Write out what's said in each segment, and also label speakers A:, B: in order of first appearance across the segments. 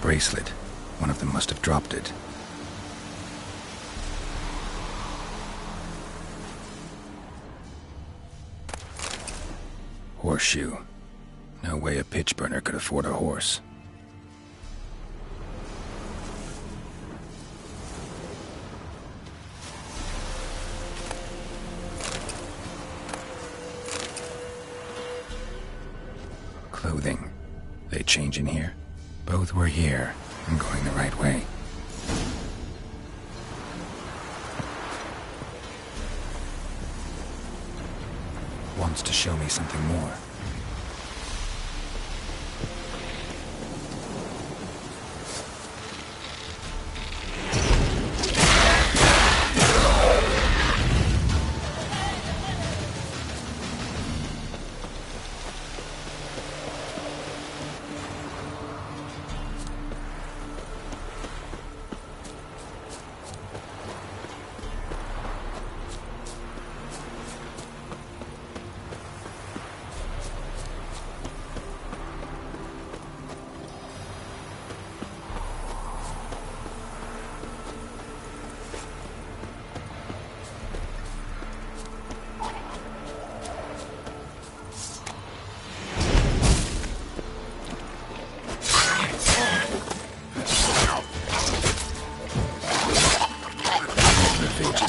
A: Bracelet. One of them must have dropped it. Horseshoe. No way a pitch burner could afford a horse. Clothing. They change in here? Both were here and going the right way. Wants to show me something more.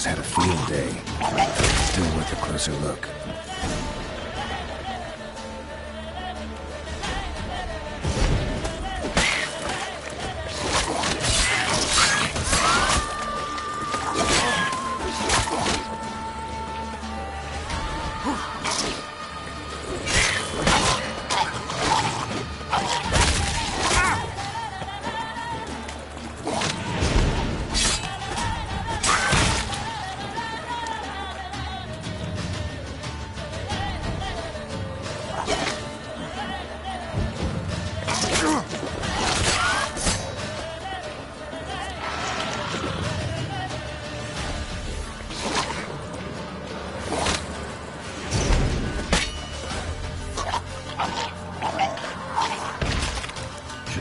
A: Had a field day. Still worth a closer look.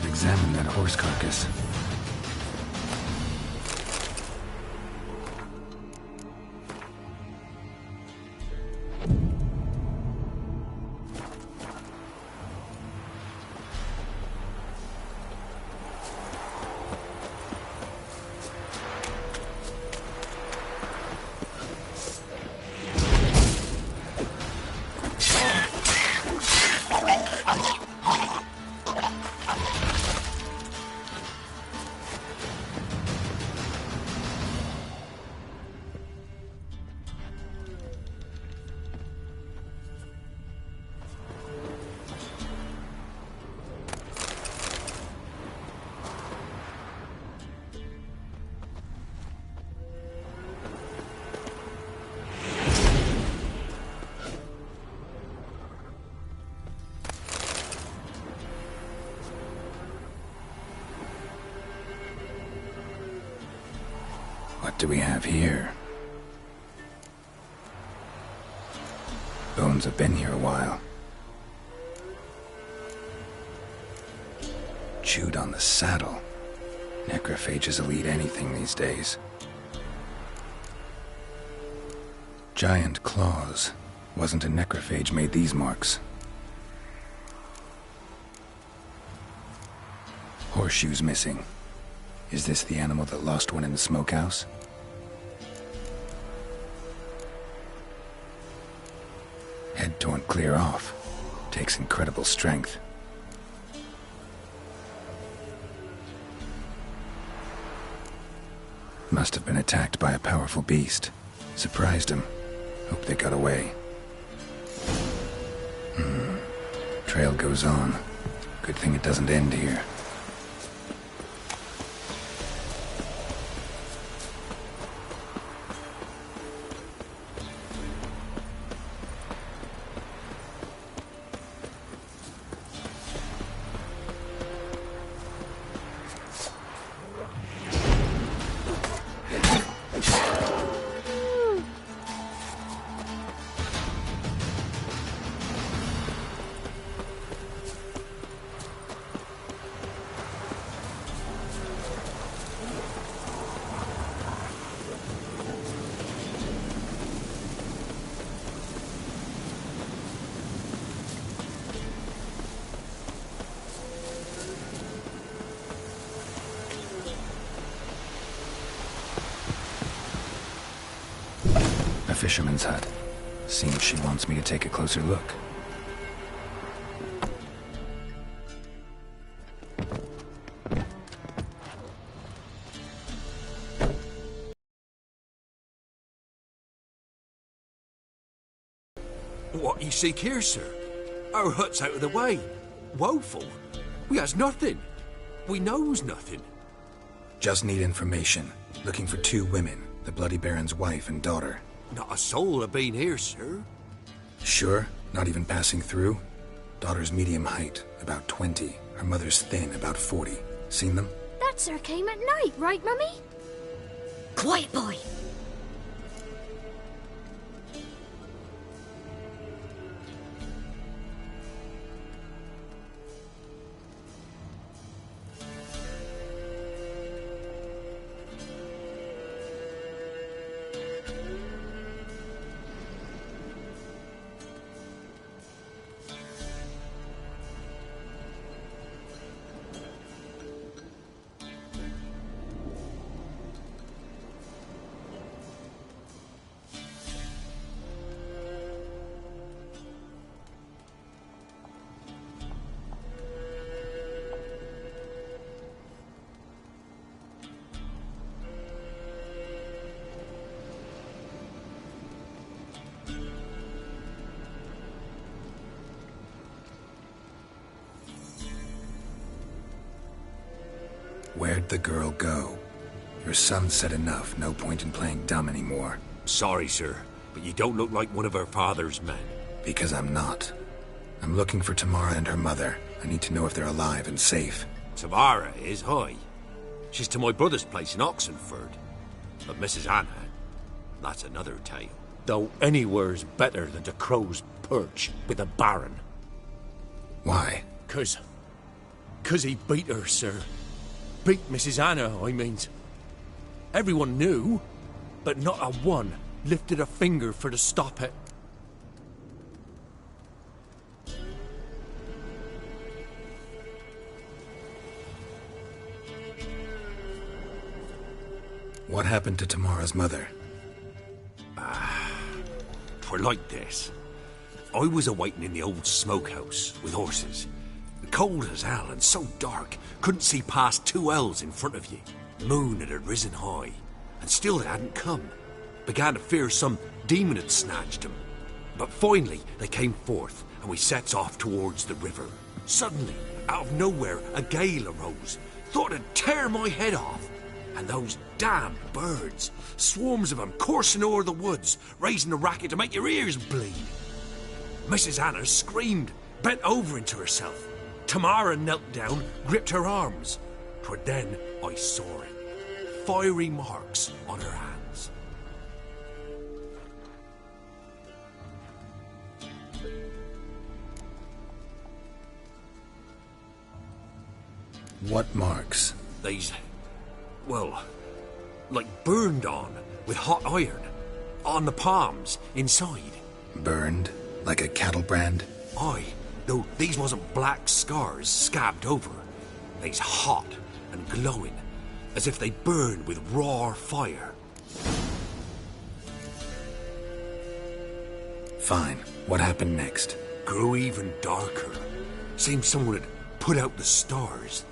A: Examine that horse carcass. What do we have here? Bones have been here a while. Chewed on the saddle. Necrophages will eat anything these days. Giant claws. Wasn't a necrophage made these marks. Horseshoes missing. Is this the animal that lost one in the smokehouse? Head torn clear off. Takes incredible strength. Must have been attacked by a powerful beast. Surprised him. Hope they got away. Trail goes on. Good thing it doesn't end here. fisherman's hut. Seems she wants me to take a closer look.
B: What you seek here, sir? Our hut's out of the way. Woeful. We has nothing. We knows nothing.
A: Just need information. Looking for 2 women, the Bloody Baron's wife and daughter.
B: Not a soul have been here, sir.
A: Sure? Not even passing through? Daughter's medium height, about 20. Her mother's thin, about 40. Seen them?
C: That sir came at night, right, Mummy? Quiet, boy.
A: Where'd the girl go? Your son said enough, no point in playing dumb anymore.
B: Sorry, sir, but you don't look like one of our father's men.
A: Because I'm not. I'm looking for Tamara and her mother. I need to know if they're alive and safe.
B: Tamara is, hi. She's to my brother's place in Oxenford. But Mrs. Anna, that's another tale. Though anywhere's better than the Crow's Perch with a Baron.
A: Why?
B: 'Cause he beat her, sir. Beat Mrs. Anna, I mean. Everyone knew, but not a one lifted a finger for to stop it.
A: What happened to Tamara's mother?
B: For like this. I was awaiting in the old smokehouse with horses. Cold as hell and so dark, couldn't see past 2 ells in front of you. Moon had risen high, and still they hadn't come. Began to fear some demon had snatched them. But finally they came forth, and we sets off towards the river. Suddenly, out of nowhere, a gale arose. Thought it'd tear my head off. And those damn birds, swarms of them coursing o'er the woods, raising a racket to make your ears bleed. Mrs. Anna screamed, bent over into herself. Tamara knelt down, gripped her arms. 'Twere then I saw it. Fiery marks on her hands.
A: What marks?
B: These, well, like burned on with hot iron. On the palms, inside.
A: Burned? Like a cattle brand?
B: Aye, though these wasn't black scars scabbed over. They's hot and glowing, as if they burned with raw fire.
A: Fine. What happened next?
B: Grew even darker. Seemed someone had put out the stars.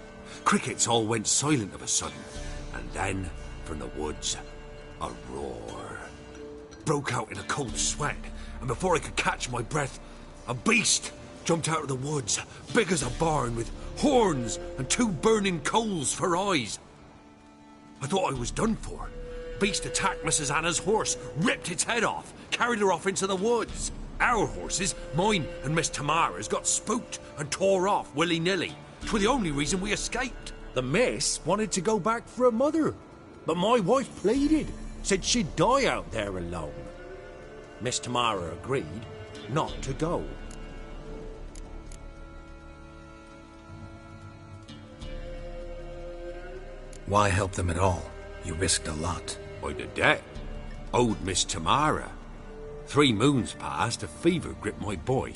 B: Crickets all went silent of a sudden, and then, from the woods, a roar. Broke out in a cold sweat, and before I could catch my breath, a beast jumped out of the woods, big as a barn, with horns and 2 burning coals for eyes. I thought I was done for. Beast attacked Mrs. Anna's horse, ripped its head off, carried her off into the woods. Our horses, mine and Miss Tamara's, got spooked and tore off willy-nilly. 'Twere the only reason we escaped. The miss wanted to go back for her mother, but my wife pleaded, said she'd die out there alone. Miss Tamara agreed not to go.
A: Why help them at all? You risked a lot.
B: By the debt. Owed Miss Tamara. 3 moons passed, a fever gripped my boy.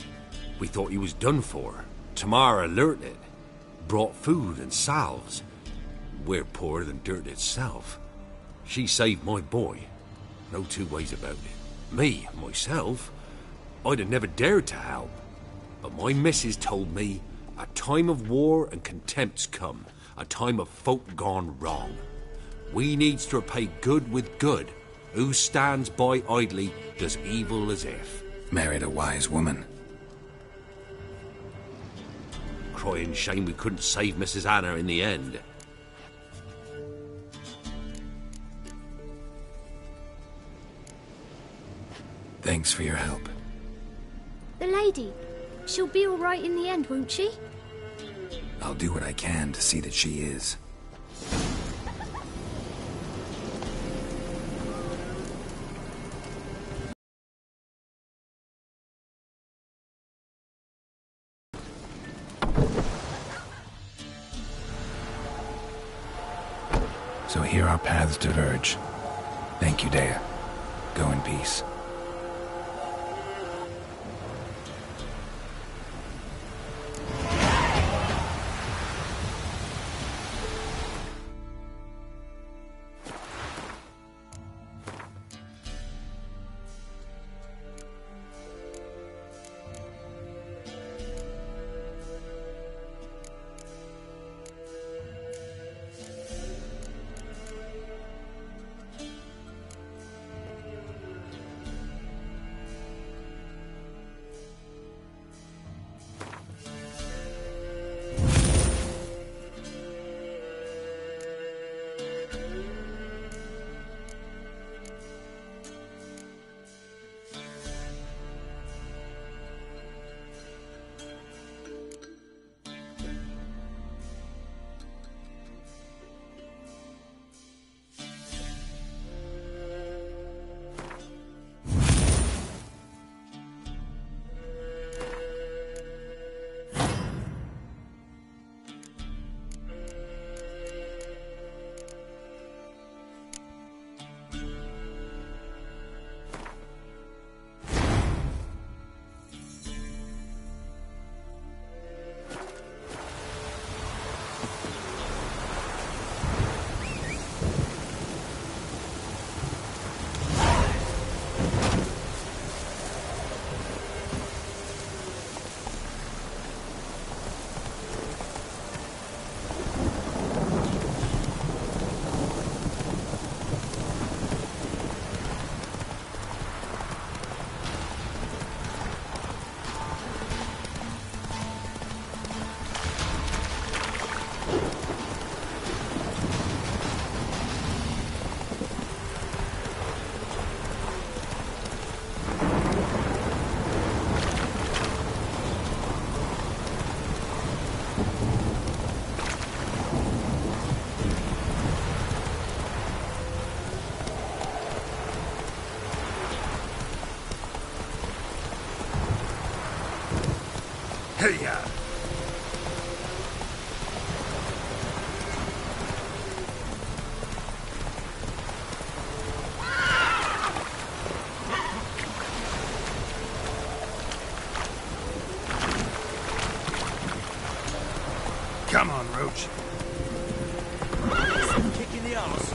B: We thought he was done for. Tamara learnt it. Brought food and salves. We're poorer than dirt itself. She saved my boy. No 2 ways about it. Myself, I'd have never dared to help. But my missus told me a time of war and contempt's come, a time of folk gone wrong. We needs to repay good with good. Who stands by idly does evil as if.
A: Married a wise woman.
B: Crying shame we couldn't save Mrs. Anna in the end.
A: Thanks for your help.
C: The lady. She'll be all right in the end, won't she?
A: I'll do what I can to see that she is. So here our paths diverge. Thank you, Dea. Go in peace.
B: Hey-ya!
D: Come on, Roach.
E: Kick in the arse.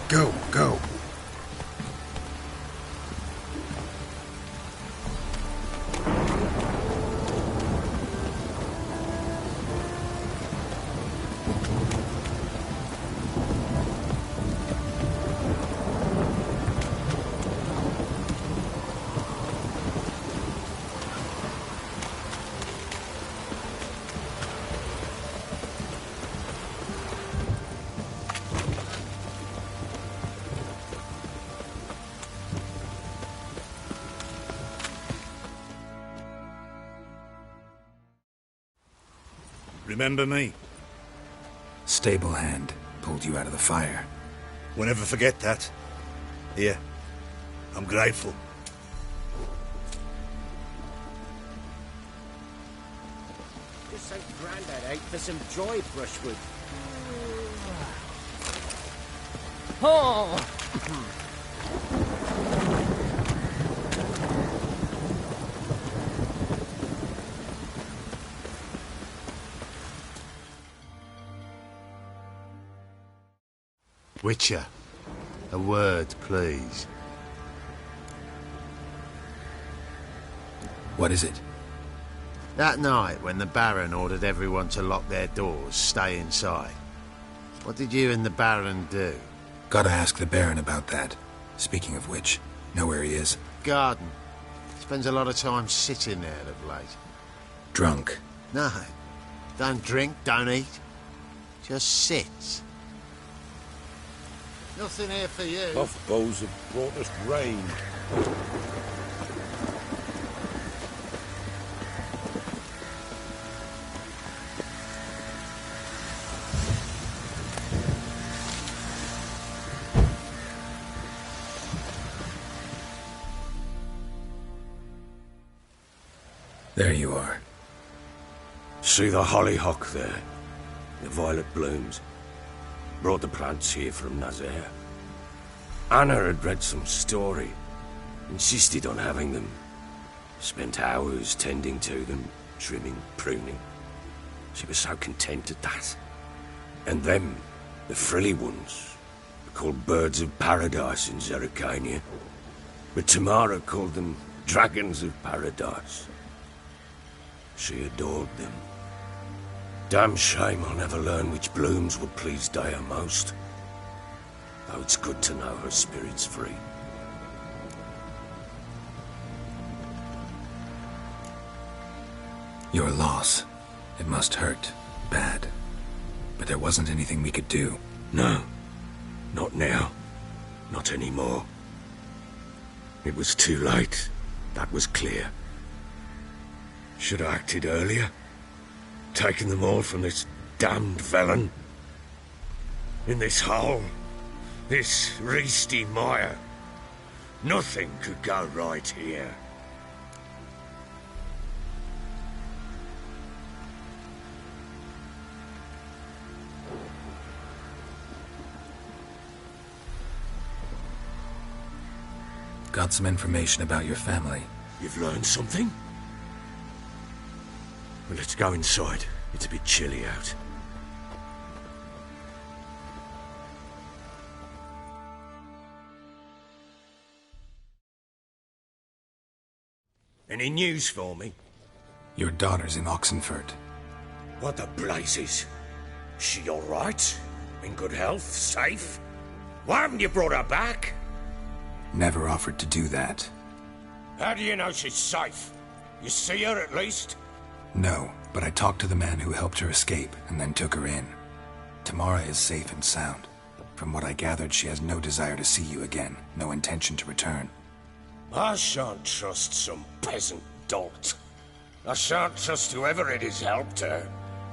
A: Go, go.
D: Remember me?
A: Stable hand pulled you out of the fire.
D: We'll never forget that. Here, I'm grateful.
E: Just sent Grandad out for some dry brushwood. Oh!
F: Witcher, a word, please.
A: What is it?
F: That night, when the Baron ordered everyone to lock their doors, stay inside, what did you and the Baron do?
A: Gotta ask the Baron about that. Speaking of which, know where he is?
F: Garden. Spends a lot of time sitting there of late.
A: Drunk.
F: No. Don't drink, don't eat. Just sits. Nothing here for you.
B: Puff bows have brought us rain.
A: There you are.
B: See the hollyhock there? The violet blooms. Brought the plants here from Nazaire. Anna had read some story. Insisted on having them. Spent hours tending to them, trimming, pruning. She was so content at that. And them, the frilly ones, are called birds of paradise in Zerrikania. But Tamara called them dragons of paradise. She adored them. Damn shame I'll never learn which blooms would please Dea most. Though it's good to know her spirit's free.
A: Your loss. It must hurt. Bad. But there wasn't anything we could do.
B: No. Not now. Not anymore. It was too late. That was clear. Should have acted earlier. Taken them all from this damned felon. In this hole. This reesty mire. Nothing could go right here.
A: Got some information about your family.
B: You've learned something? Well, let's go inside. It's a bit chilly out. Any news for me?
A: Your daughter's in Oxenfurt.
B: What the blazes? She all right? In good health? Safe? Why haven't you brought her back?
A: Never offered to do that.
B: How do you know she's safe? You see her at least?
A: No, but I talked to the man who helped her escape and then took her in. Tamara is safe and sound. From what I gathered, she has no desire to see you again, no intention to return.
B: I shan't trust some peasant dolt. I shan't trust whoever it is helped her.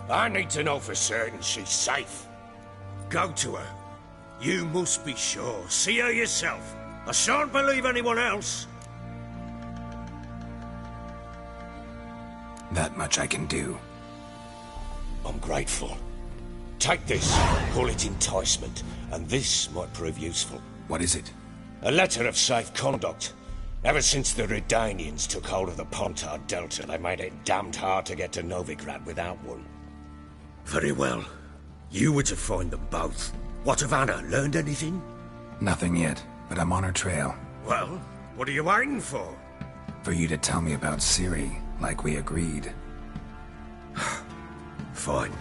B: I need to know for certain she's safe. Go to her. You must be sure. See her yourself. I shan't believe anyone else.
A: That much I can do.
B: I'm grateful. Take this, call it enticement, and this might prove useful.
A: What is it?
B: A letter of safe conduct. Ever since the Redanians took hold of the Pontard Delta, they made it damned hard to get to Novigrad without one. Very well. You were to find them both. What of Anna? Learned anything?
A: Nothing yet, but I'm on her trail.
B: Well, what are you waiting for?
A: For you to tell me about Ciri, like we agreed.
B: Fine.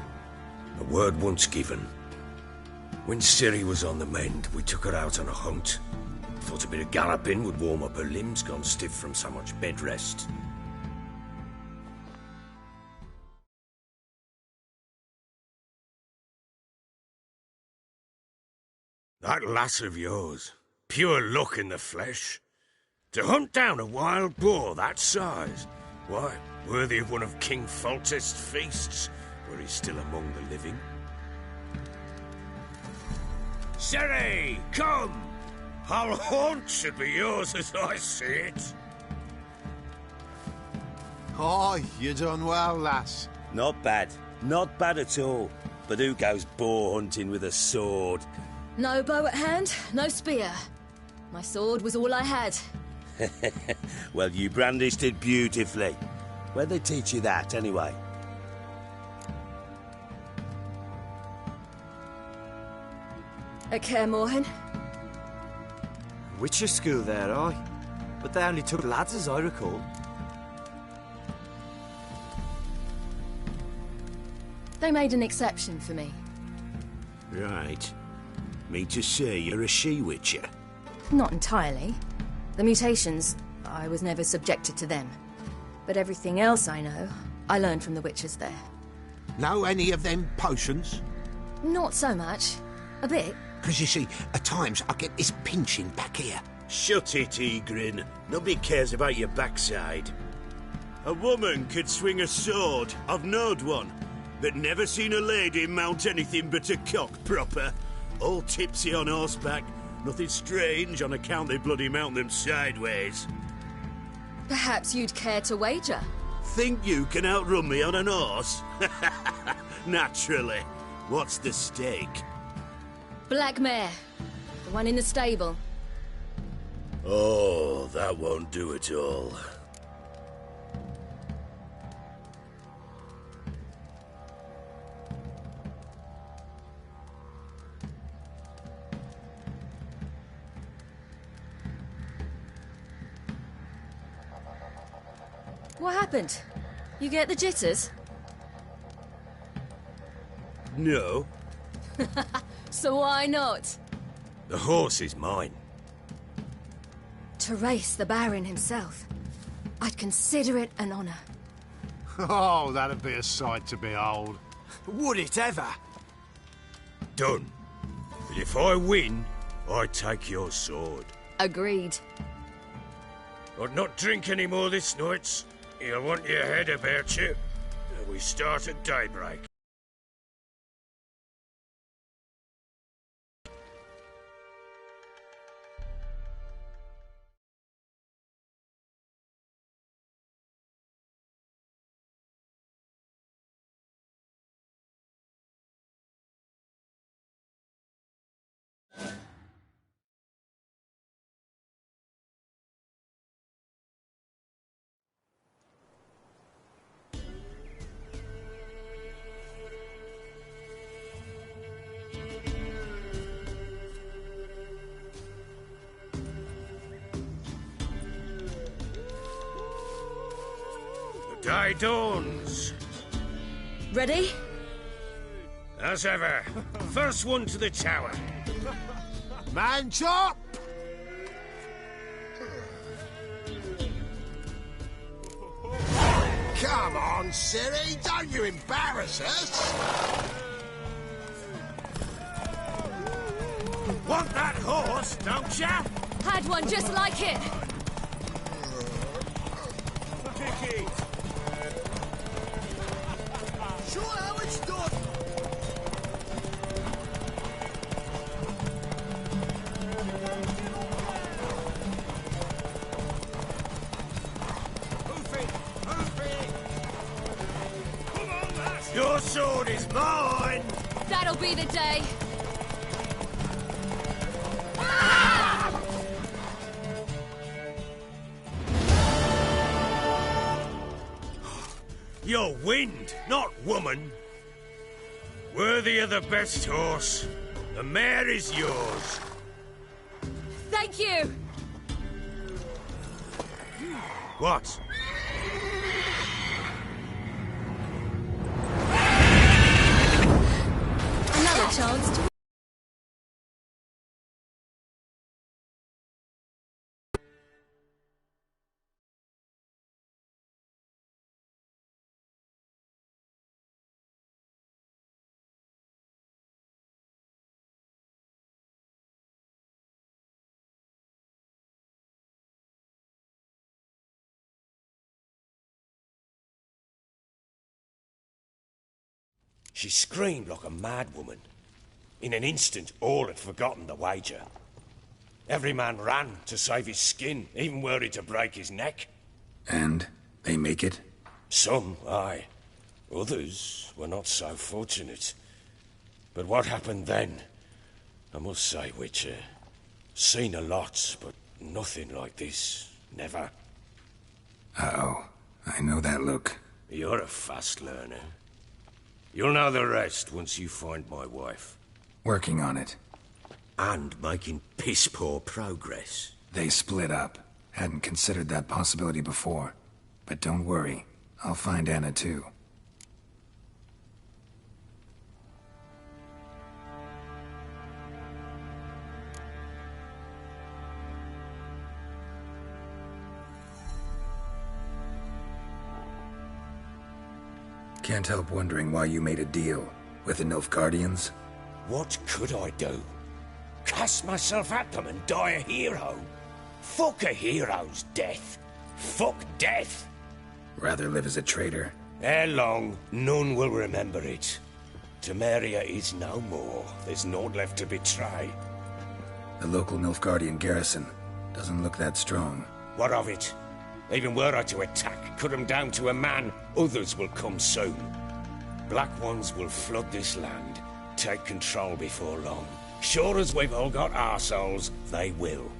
B: A word once given. When Ciri was on the mend, we took her out on a hunt. Thought a bit of galloping would warm up her limbs, gone stiff from so much bed rest. That lass of yours, pure luck in the flesh. To hunt down a wild boar that size, why, worthy of one of King Foltest's feasts, where he's still among the living. Ciri, come! Our haunt should be yours as I see it.
F: Aye, you done well, lass.
G: Not bad. Not bad at all. But who goes boar hunting with a sword?
H: No bow at hand, no spear. My sword was all I had.
G: Well, you brandished it beautifully. Where'd they teach you that, anyway?
H: At Kaer Morhen.
E: Witcher school there, aye. But they only took lads, as I recall.
H: They made an exception for me.
B: Right. Mean to say you're a she-witcher?
H: Not entirely. The mutations, I was never subjected to them. But everything else I know, I learned from the witches there.
B: Know any of them potions?
H: Not so much. A bit.
B: Because you see, at times I get this pinching back here.
G: Shut it, Egrin. Nobody cares about your backside. A woman could swing a sword. I've knowed one. But never seen a lady mount anything but a cock proper. All tipsy on horseback. Nothing strange on account they bloody mount them sideways.
H: Perhaps you'd care to wager?
G: Think you can outrun me on an horse? Naturally. What's the stake?
H: Black mare. The one in the stable.
G: Oh, that won't do it all.
H: What happened? You get the jitters?
G: No.
H: So why not?
G: The horse is mine.
H: To race the Baron himself. I'd consider it an honor.
F: Oh, that'd be a sight to behold.
E: Would it ever?
G: Done. But if I win, I take your sword.
H: Agreed.
G: I'd not drink any more this night. You'll want your head about you. We start at daybreak. Day dawns.
H: Ready?
G: As ever. First one to the tower.
F: Man chop!
B: Come on, Siri, don't you embarrass us!
G: Want that horse, don't ya?
H: Had one just like it.
G: Kick it.
B: Show how it's done!
G: Come on, lass. Your sword is mine.
H: That'll be the day.
G: You're wind, not woman. Worthy of the best horse. The mare is yours.
H: Thank you.
G: What?
H: Another chance to...
G: She screamed like a mad woman. In an instant, all had forgotten the wager. Every man ran to save his skin, even were he to break his neck.
A: And they make it?
G: Some, aye. Others were not so fortunate. But what happened then? I must say, Witcher, seen a lot, but nothing like this. Never.
A: Uh-oh. I know that look.
G: You're a fast learner. You'll know the rest once you find my wife.
A: Working on it.
G: And making piss-poor progress.
A: They split up. Hadn't considered that possibility before. But don't worry, I'll find Anna too. Can't help wondering why you made a deal with the Nilfgaardians.
E: What could I do? Cast myself at them and die a hero? Fuck a hero's death. Fuck death.
A: Rather live as a traitor.
E: Ere long, none will remember it. Temeria is no more. There's naught left to betray.
A: The local Nilfgaardian garrison doesn't look that strong.
E: What of it? Even were I to attack, cut them down to a man, others will come soon. Black Ones will flood this land, take control before long. Sure as we've all got arseholes, they will.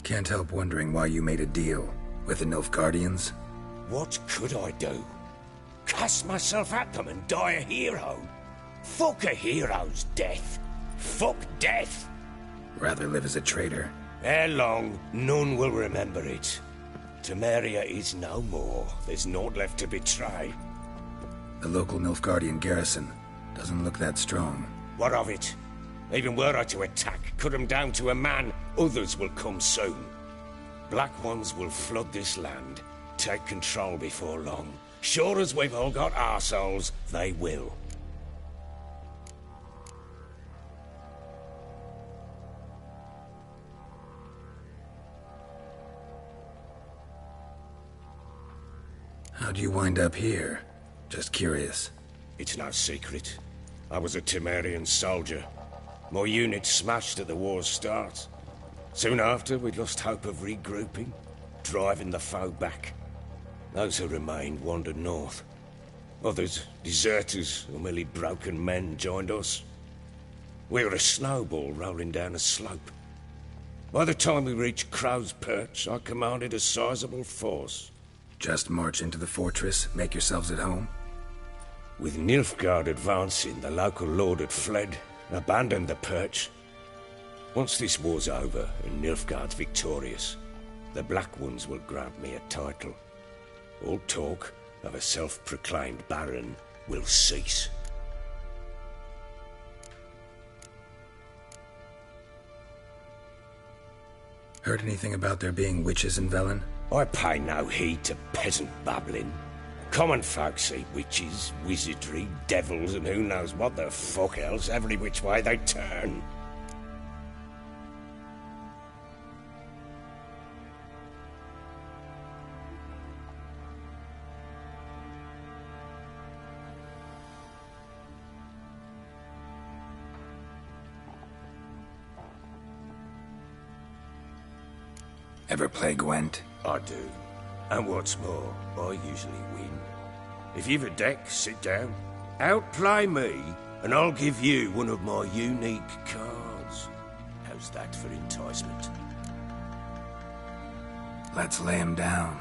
A: Can't help wondering why you made a deal with the Nilfgaardians.
E: What could I do? Cast myself at them and die a hero? Fuck a hero's death. Fuck death.
A: Rather live as a traitor.
E: Ere long, none will remember it. Temeria is no more. There's naught left to betray.
A: The local Nilfgaardian garrison doesn't look that strong.
E: What of it? Even were I to attack, cut them down to a man, others will come soon. Black Ones will flood this land, take control before long. Sure as we've all got arseholes, they will.
A: How'd you wind up here? Just curious.
E: It's no secret. I was a Temerian soldier. My unit smashed at the war's start. Soon after, we'd lost hope of regrouping, driving the foe back. Those who remained wandered north. Others, deserters or merely broken men, joined us. We were a snowball rolling down a slope. By the time we reached Crow's Perch, I commanded a sizable force.
A: Just march into the fortress, make yourselves at home?
E: With Nilfgaard advancing, the local lord had fled, abandoned the perch. Once this war's over and Nilfgaard's victorious, the Black Ones will grant me a title. All talk of a self-proclaimed baron will cease.
A: Heard anything about there being witches in Velen?
E: I pay no heed to peasant babbling. Common folk see witches, wizardry, devils, and who knows what the fuck else every which way they turn.
A: Ever play Gwent?
E: I do. And what's more, I usually win. If you've a deck, sit down. Outplay me, and I'll give you one of my unique cards. How's that for enticement?
A: Let's lay him down.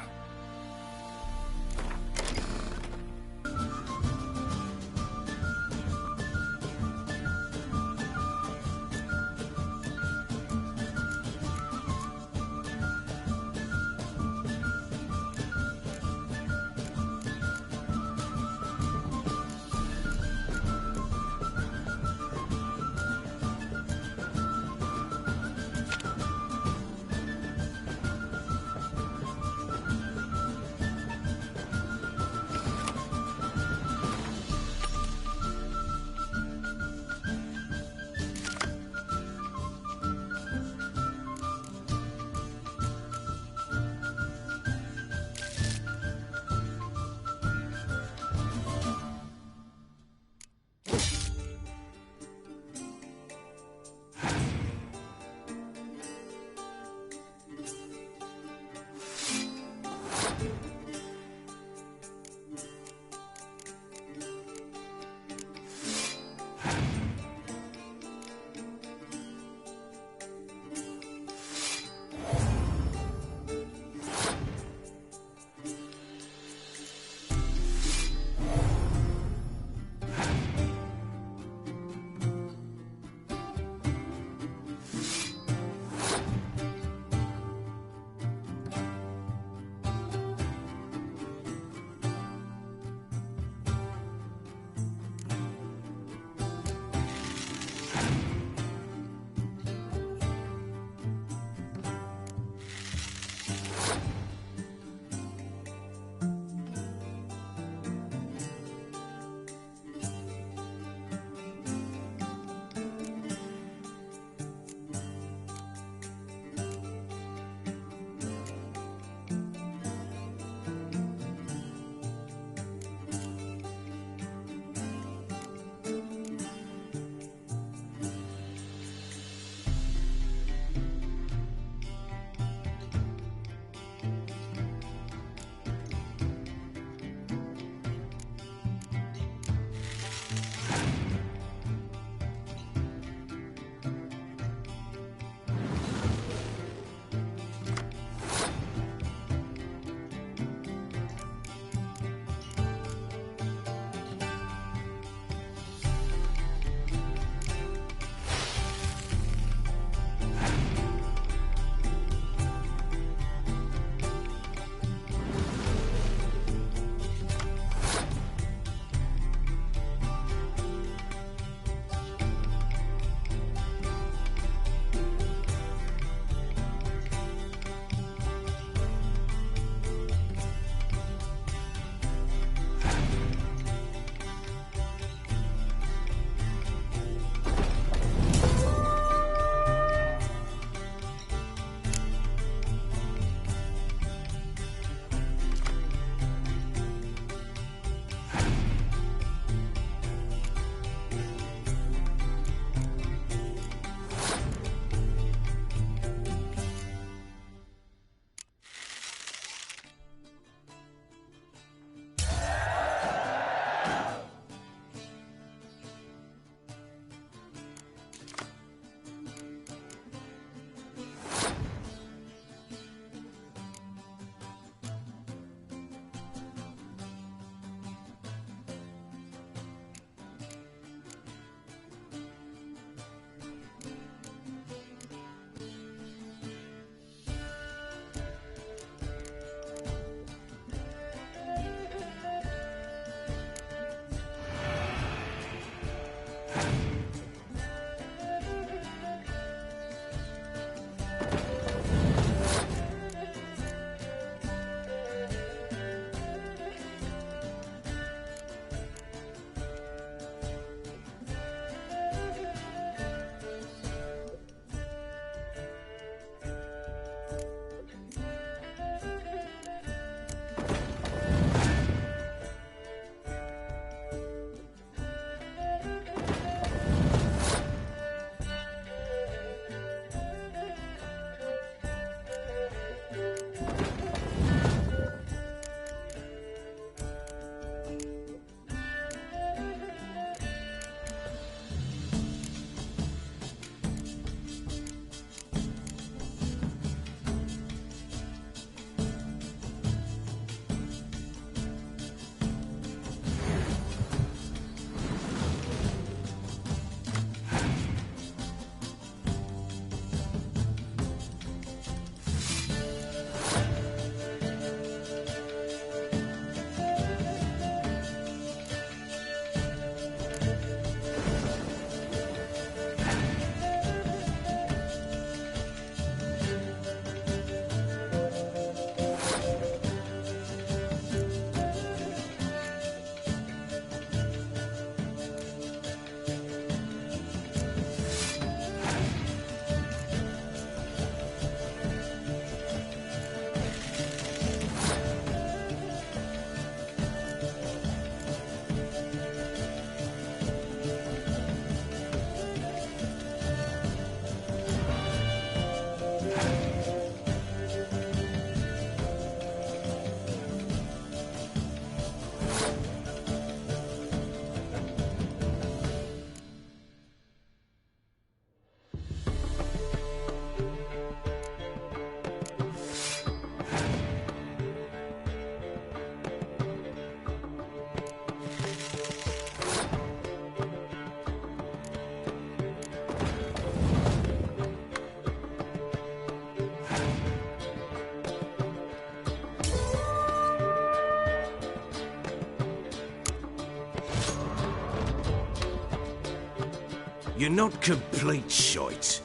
B: You're not complete shite,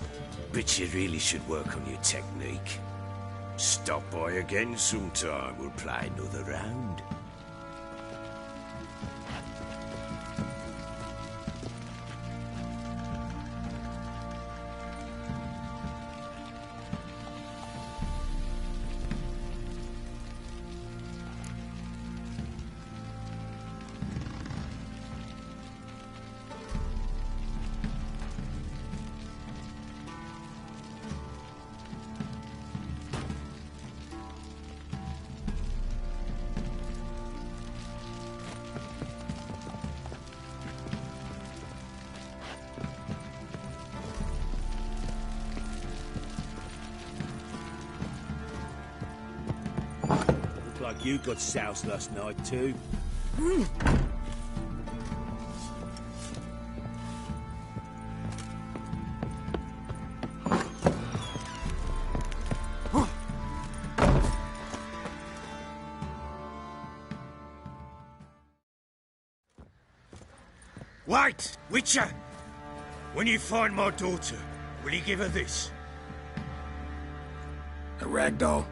B: but you really should work on your technique. Stop by again sometime, we'll play another round.
G: Like you got soused last night, too.
E: Wait, Witcher! When you find my daughter, will you give her this?
A: A rag doll.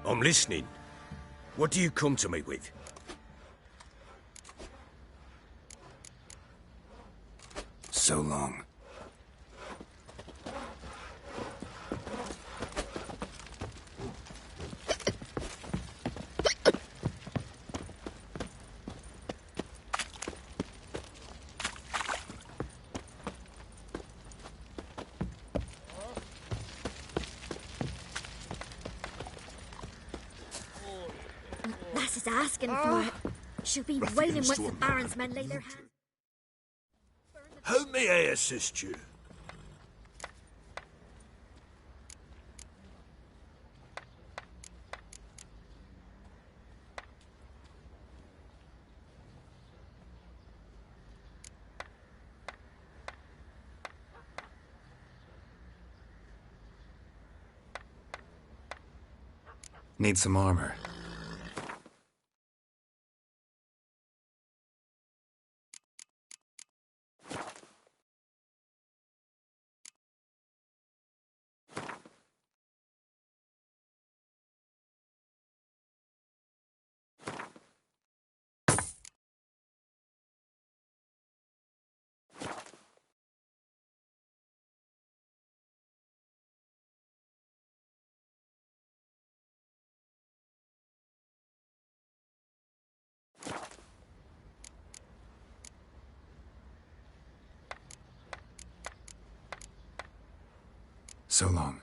E: I'm listening. What do you come to me with?
A: So long.
C: Lass is asking for it. She'll be wailing once the Baron's men lay their hands.
G: How may I assist you?
A: Need some armor. So long.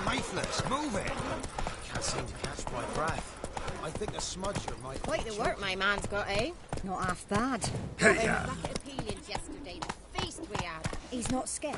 F: Lifeless, move it! Can't seem to catch my breath. I think a smudger might...
I: Quite the work my man's got, eh?
H: Not half bad.
I: Got a bucket of peelings yesterday. The feast we had.
H: He's not scared.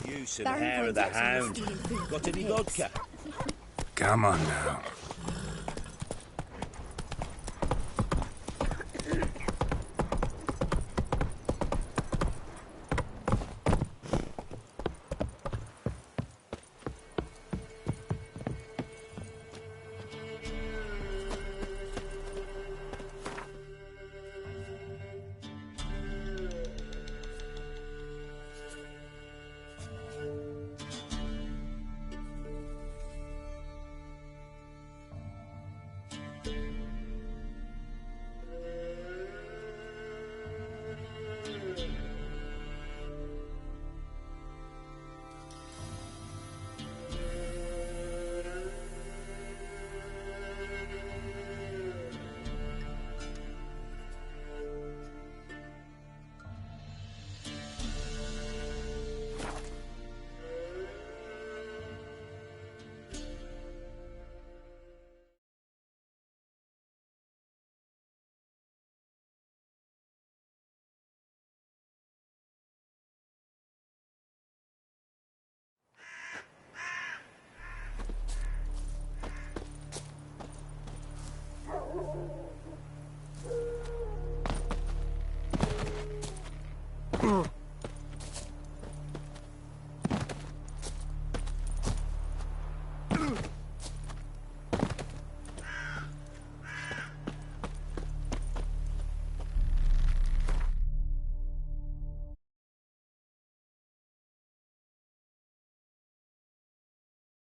G: Use of the
C: Baron
G: hair of
C: finds
G: the
C: out someone's
G: hound.
C: stealing food
G: Got
C: from
G: any
C: pigs.
G: vodka?
A: Come on now.